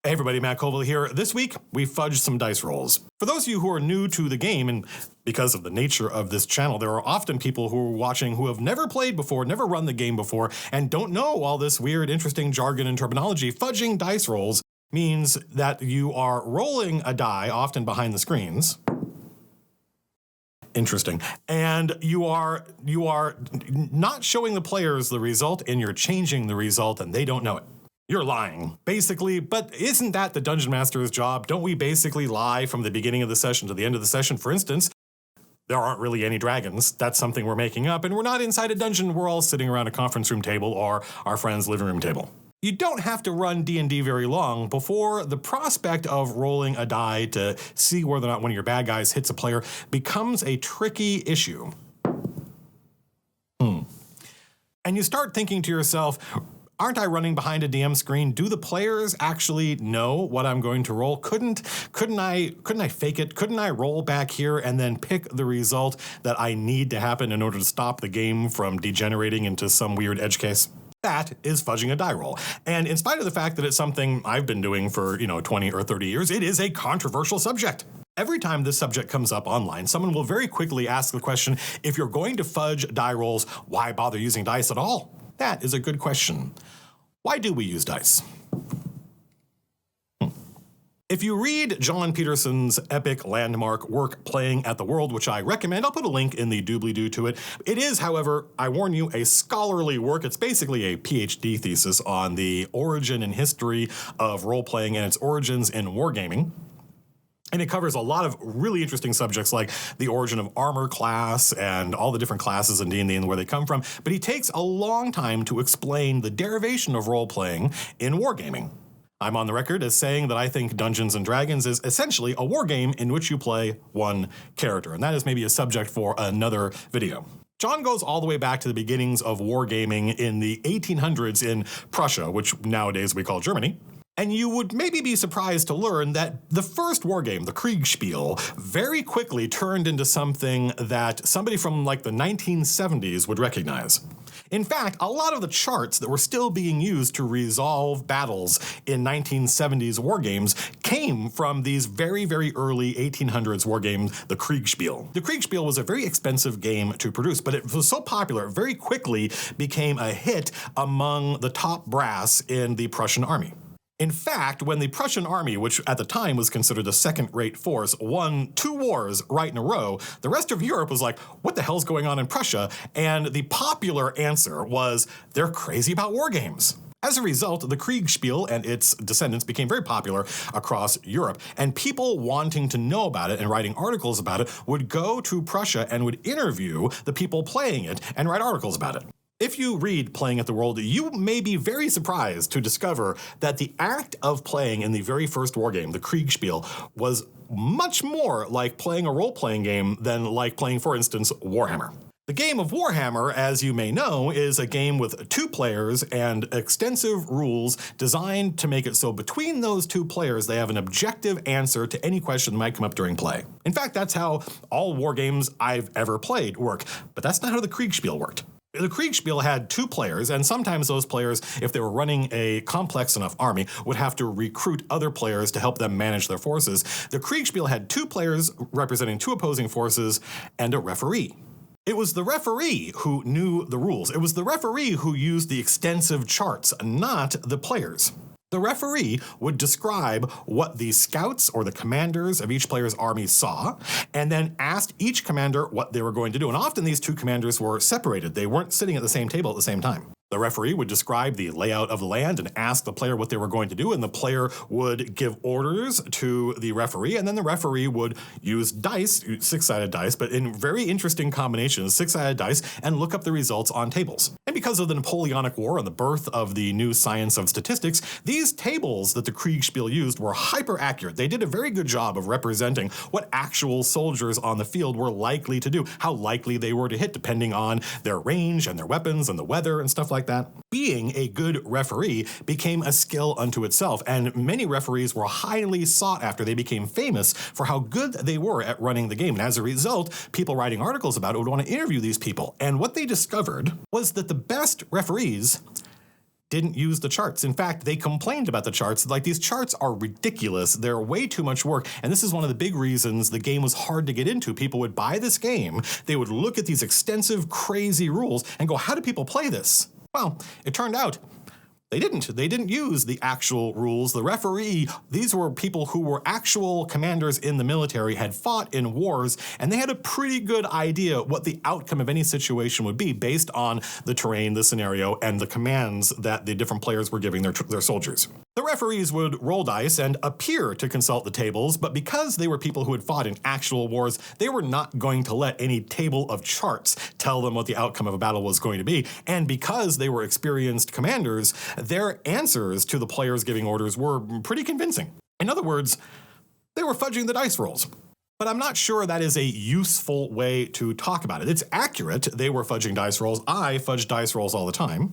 Hey everybody, Matt Colville here. This week, we fudged some dice rolls. For those of you who are new to the game, and because of the nature of this channel, there are often people who are watching who have never played before, never run the game before, and don't know all this weird, interesting jargon and terminology. Fudging dice rolls means that you are rolling a die, often behind the screens. Interesting. And you are not showing the players the result, and you're changing the result, and they don't know it. You're lying, basically, but isn't that the Dungeon Master's job? Don't we basically lie from the beginning of the session to the end of the session? For instance, there aren't really any dragons. That's something we're making up, and we're not inside a dungeon. We're all sitting around a conference room table or our friend's living room table. You don't have to run D&D very long before the prospect of rolling a die to see whether or not one of your bad guys hits a player becomes a tricky issue. And you start thinking to yourself, aren't I running behind a DM screen? Do the players actually know what I'm going to roll? Couldn't I fake it? Couldn't I roll back here and then pick the result that I need to happen in order to stop the game from degenerating into some weird edge case? That is fudging a die roll. And in spite of the fact that it's something I've been doing for, 20 or 30 years, it is a controversial subject. Every time this subject comes up online, someone will very quickly ask the question, if you're going to fudge die rolls, why bother using dice at all? That is a good question. Why do we use dice? If you read John Peterson's epic landmark work, Playing at the World, which I recommend, I'll put a link in the doobly-doo to it. It is, however, I warn you, a scholarly work. It's basically a PhD thesis on the origin and history of role-playing and its origins in wargaming. And it covers a lot of really interesting subjects like the origin of armor class and all the different classes in D&D and where they come from. But he takes a long time to explain the derivation of role-playing in wargaming. I'm on the record as saying that I think Dungeons & Dragons is essentially a wargame in which you play one character. And that is maybe a subject for another video. John goes all the way back to the beginnings of wargaming in the 1800s in Prussia, which nowadays we call Germany. And you would maybe be surprised to learn that the first wargame, the Kriegspiel, very quickly turned into something that somebody from like the 1970s would recognize. In fact, a lot of the charts that were still being used to resolve battles in 1970s wargames came from these very, very early 1800s wargames, the Kriegspiel. The Kriegspiel was a very expensive game to produce, but it was so popular, it very quickly became a hit among the top brass in the Prussian army. In fact, when the Prussian army, which at the time was considered a second-rate force, won 2 wars right in a row, the rest of Europe was like, what the hell's going on in Prussia? And the popular answer was, they're crazy about war games. As a result, the Kriegspiel and its descendants became very popular across Europe, and people wanting to know about it and writing articles about it would go to Prussia and would interview the people playing it and write articles about it. If you read Playing at the World, you may be very surprised to discover that the act of playing in the very first wargame, the Kriegspiel, was much more like playing a role-playing game than like playing, for instance, Warhammer. The game of Warhammer, as you may know, is a game with 2 players and extensive rules designed to make it so between those 2 players they have an objective answer to any question that might come up during play. In fact, that's how all war games I've ever played work, but that's not how the Kriegspiel worked. The Kriegspiel had 2 players, and sometimes those players, if they were running a complex enough army, would have to recruit other players to help them manage their forces. The Kriegspiel had 2 players representing 2 opposing forces and a referee. It was the referee who knew the rules. It was the referee who used the extensive charts, not the players. The referee would describe what the scouts or the commanders of each player's army saw, and then asked each commander what they were going to do. And often these 2 commanders were separated. They weren't sitting at the same table at the same time. The referee would describe the layout of the land and ask the player what they were going to do, and the player would give orders to the referee, and then the referee would use dice, 6-sided dice, but in very interesting combinations, 6-sided dice, and look up the results on tables. And because of the Napoleonic War and the birth of the new science of statistics, these tables that the Kriegspiel used were hyper accurate. They did a very good job of representing what actual soldiers on the field were likely to do, how likely they were to hit depending on their range and their weapons and the weather and stuff like that. Being a good referee became a skill unto itself, and many referees were highly sought after. They became famous for how good they were at running the game, and as a result, people writing articles about it would want to interview these people. And what they discovered was that the best referees didn't use the charts. In fact, they complained about the charts. Like, these charts are ridiculous. They're way too much work. And this is one of the big reasons the game was hard to get into. People would buy this game, they would look at these extensive, crazy rules and go, how do people play this? Well, it turned out they didn't. They didn't use the actual rules. The referee, these were people who were actual commanders in the military, had fought in wars, and they had a pretty good idea what the outcome of any situation would be based on the terrain, the scenario, and the commands that the different players were giving their soldiers. The referees would roll dice and appear to consult the tables, but because they were people who had fought in actual wars, they were not going to let any table of charts tell them what the outcome of a battle was going to be. And because they were experienced commanders, their answers to the players giving orders were pretty convincing. In other words, they were fudging the dice rolls. But I'm not sure that is a useful way to talk about it. It's accurate. They were fudging dice rolls. I fudge dice rolls all the time.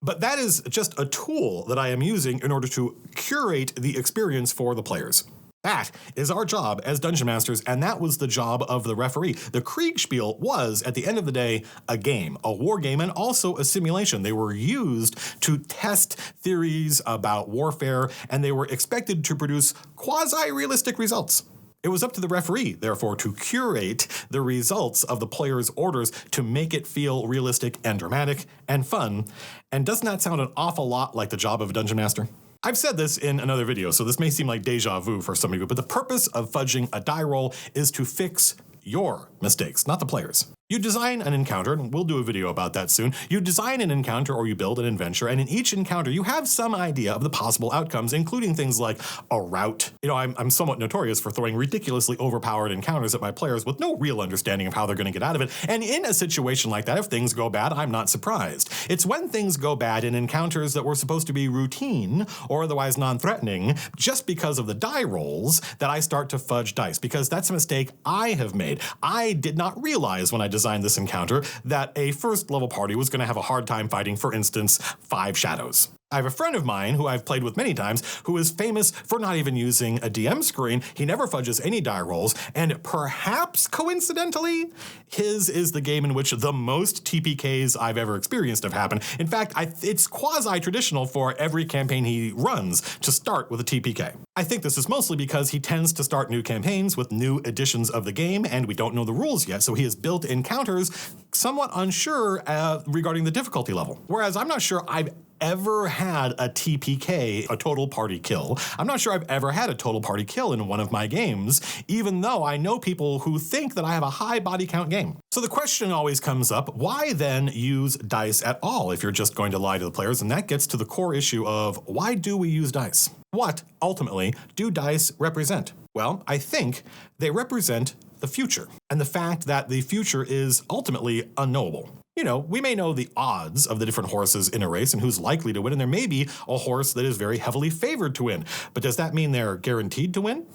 But that is just a tool that I am using in order to curate the experience for the players. That is our job as Dungeon Masters, and that was the job of the referee. The Kriegspiel was, at the end of the day, a game, a war game, and also a simulation. They were used to test theories about warfare, and they were expected to produce quasi-realistic results. It was up to the referee, therefore, to curate the results of the players' orders to make it feel realistic and dramatic and fun. And doesn't that sound an awful lot like the job of a Dungeon Master? I've said this in another video, so this may seem like deja vu for some of you, but the purpose of fudging a die roll is to fix your mistakes, not the players. You design an encounter, and we'll do a video about that soon. You design an encounter or you build an adventure, and in each encounter you have some idea of the possible outcomes, including things like a route. You know, I'm somewhat notorious for throwing ridiculously overpowered encounters at my players with no real understanding of how they're going to get out of it, and in a situation like that, if things go bad, I'm not surprised. It's when things go bad in encounters that were supposed to be routine or otherwise non-threatening, just because of the die rolls, that I start to fudge dice, because that's a mistake I have made. I did not realize when I designed this encounter that a first level party was going to have a hard time fighting, for instance, 5 shadows. I have a friend of mine who I've played with many times who is famous for not even using a DM screen. He never fudges any die rolls, and perhaps coincidentally, his is the game in which the most TPKs I've ever experienced have happened. In fact, it's quasi-traditional for every campaign he runs to start with a TPK. I think this is mostly because he tends to start new campaigns with new editions of the game, and we don't know the rules yet, so he has built encounters somewhat unsure regarding the difficulty level. Whereas I'm not sure I've ever had a TPK, a total party kill. I'm not sure I've ever had a total party kill in one of my games, even though I know people who think that I have a high body count game. So the question always comes up, why then use dice at all if you're just going to lie to the players? And that gets to the core issue of, why do we use dice? What, ultimately, do dice represent? Well, I think they represent the future, and the fact that the future is ultimately unknowable. You know, we may know the odds of the different horses in a race and who's likely to win, and there may be a horse that is very heavily favored to win. But does that mean they're guaranteed to win?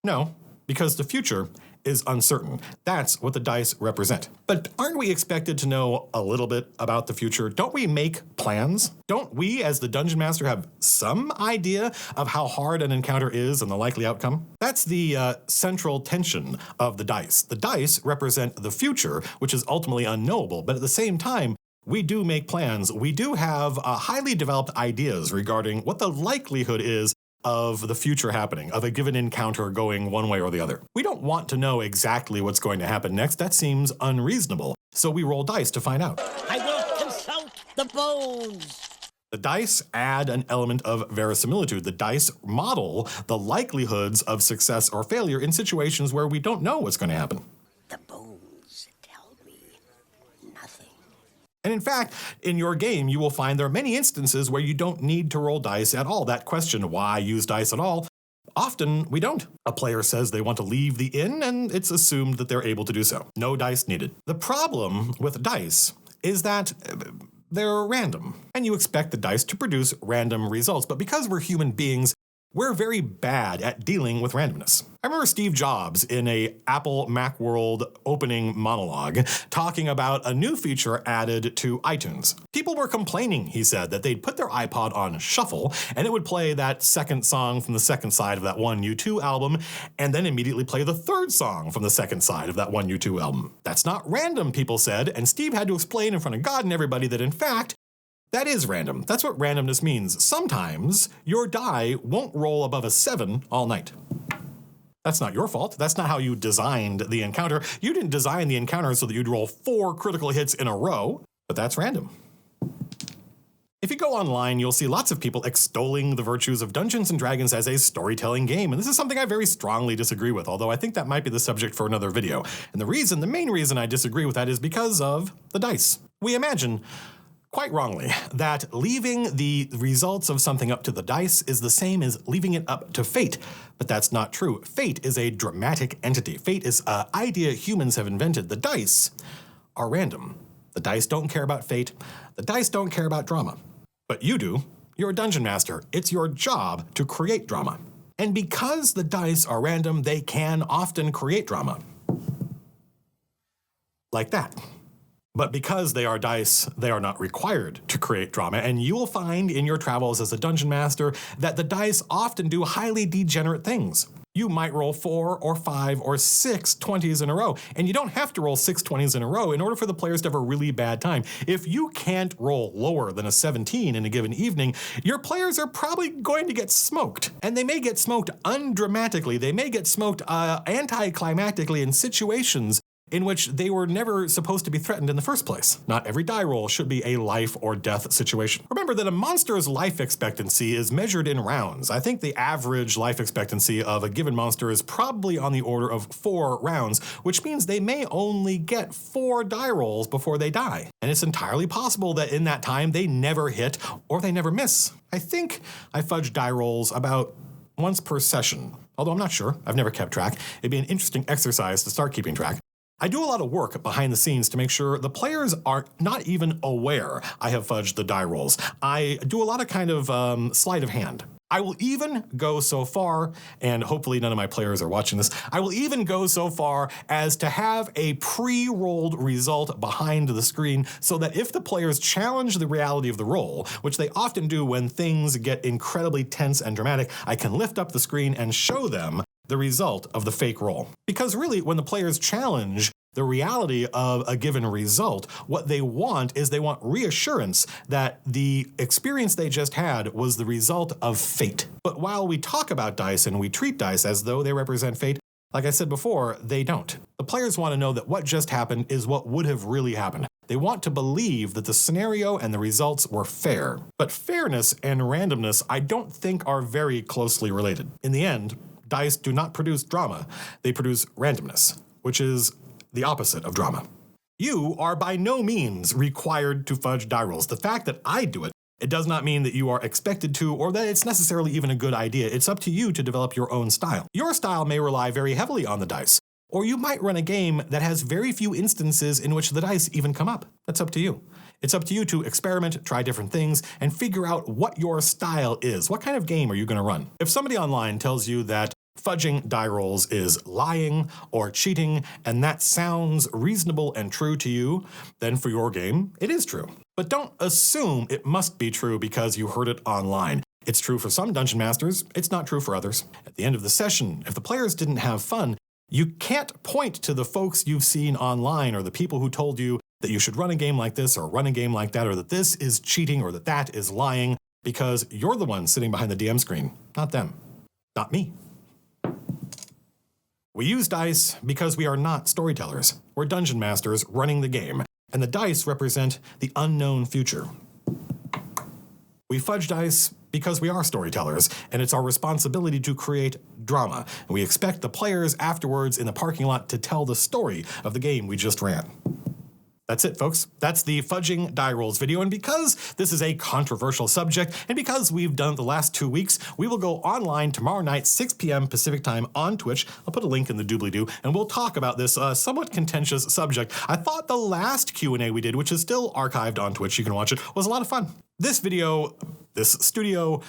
No, because the future is uncertain. That's what the dice represent. But aren't we expected to know a little bit about the future? Don't we make plans? Don't we, as the Dungeon Master, have some idea of how hard an encounter is and the likely outcome? That's the central tension of the dice. The dice represent the future, which is ultimately unknowable, but at the same time, we do make plans. We do have highly developed ideas regarding what the likelihood is of the future happening, of a given encounter going one way or the other. We don't want to know exactly what's going to happen next. That seems unreasonable. So we roll dice to find out. I will consult the bones. The dice add an element of verisimilitude. The dice model the likelihoods of success or failure in situations where we don't know what's going to happen. The bones tell me nothing. And in fact, in your game, you will find there are many instances where you don't need to roll dice at all. That question, why use dice at all? Often we don't. A player says they want to leave the inn, and it's assumed that they're able to do so. No dice needed. The problem with dice is that they're random, and you expect the dice to produce random results. But because we're human beings, We're very bad at dealing with randomness. I remember Steve Jobs in a Apple Macworld opening monologue talking about a new feature added to iTunes. People were complaining, he said, that they'd put their iPod on shuffle and it would play that second song from the second side of that one U2 album and then immediately play the third song from the second side of that one U2 album. That's not random, people said, and Steve had to explain in front of God and everybody that in fact, that is random. That's what randomness means. Sometimes your die won't roll above a 7 all night. That's not your fault. That's not how you designed the encounter. You didn't design the encounter so that you'd roll 4 critical hits in a row, but that's random. If you go online, you'll see lots of people extolling the virtues of Dungeons & Dragons as a storytelling game, and this is something I very strongly disagree with, although I think that might be the subject for another video. And the main reason I disagree with that is because of the dice. We imagine, quite wrongly, that leaving the results of something up to the dice is the same as leaving it up to fate. But that's not true. Fate is a dramatic entity. Fate is an idea humans have invented. The dice are random. The dice don't care about fate. The dice don't care about drama. But you do. You're a dungeon master. It's your job to create drama. And because the dice are random, they can often create drama. Like that. But because they are dice, they are not required to create drama, and you will find in your travels as a dungeon master that the dice often do highly degenerate things. You might roll 4 or 5 or 6 20s in a row, and you don't have to roll 6 20s in a row in order for the players to have a really bad time. If you can't roll lower than a 17 in a given evening, your players are probably going to get smoked. And they may get smoked undramatically. They may get smoked anticlimactically in situations in which they were never supposed to be threatened in the first place. Not every die roll should be a life or death situation. Remember that a monster's life expectancy is measured in rounds. I think the average life expectancy of a given monster is probably on the order of 4 rounds, which means they may only get 4 die rolls before they die. And it's entirely possible that in that time they never hit or they never miss. I think I fudge die rolls about once per session, although I'm not sure. I've never kept track. It'd be an interesting exercise to start keeping track. I do a lot of work behind the scenes to make sure the players are not even aware I have fudged the die rolls. I do a lot of kind of sleight of hand. I will even go so far, and hopefully none of my players are watching this, I will even go so far as to have a pre-rolled result behind the screen so that if the players challenge the reality of the roll, which they often do when things get incredibly tense and dramatic, I can lift up the screen and show them the result of the fake roll. Because really, when the players challenge the reality of a given result, what they want is they want reassurance that the experience they just had was the result of fate. But while we talk about dice and we treat dice as though they represent fate, like I said before, they don't. The players want to know that what just happened is what would have really happened. They want to believe that the scenario and the results were fair. But fairness and randomness, I don't think are very closely related. In the end, dice do not produce drama, they produce randomness, which is the opposite of drama. You are by no means required to fudge die rolls. The fact that I do it, it does not mean that you are expected to or that it's necessarily even a good idea. It's up to you to develop your own style. Your style may rely very heavily on the dice, or you might run a game that has very few instances in which the dice even come up. That's up to you. It's up to you to experiment, try different things, and figure out what your style is. What kind of game are you going to run? If somebody online tells you that fudging die rolls is lying or cheating, and that sounds reasonable and true to you, then for your game, it is true. But don't assume it must be true because you heard it online. It's true for some dungeon masters, it's not true for others. At the end of the session, if the players didn't have fun, you can't point to the folks you've seen online or the people who told you that you should run a game like this or run a game like that, or that this is cheating or that is lying, because you're the one sitting behind the DM screen, not them, not me. We use dice because we are not storytellers. We're dungeon masters running the game, and the dice represent the unknown future. We fudge dice because we are storytellers, and it's our responsibility to create drama. And we expect the players afterwards in the parking lot to tell the story of the game we just ran. That's it, folks. That's the fudging die rolls video, and because this is a controversial subject, and because we've done it the last 2 weeks, we will go online tomorrow night, 6 p.m. Pacific time on Twitch. I'll put a link in the doobly-doo, and we'll talk about this somewhat contentious subject. I thought the last Q&A we did, which is still archived on Twitch, you can watch it, was a lot of fun. This video, this studio,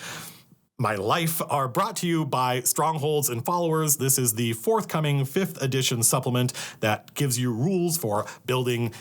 My life are brought to you by Strongholds and Followers. This is the forthcoming 5th edition supplement that gives you rules for building,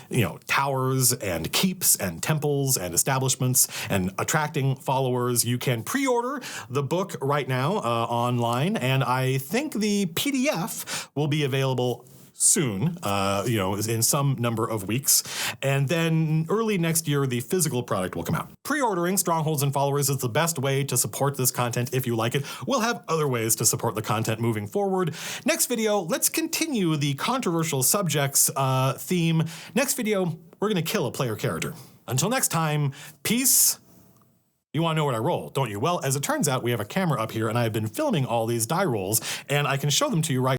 towers and keeps and temples and establishments and attracting followers. You can pre-order the book right now online, and I think the PDF will be available soon, in some number of weeks. And then early next year, the physical product will come out. Pre-ordering Strongholds and Followers is the best way to support this content if you like it. We'll have other ways to support the content moving forward. Next video, let's continue the controversial subjects theme. Next video, we're going to kill a player character. Until next time, peace. You want to know what I roll, don't you? Well, as it turns out, we have a camera up here, and I have been filming all these die rolls, and I can show them to you right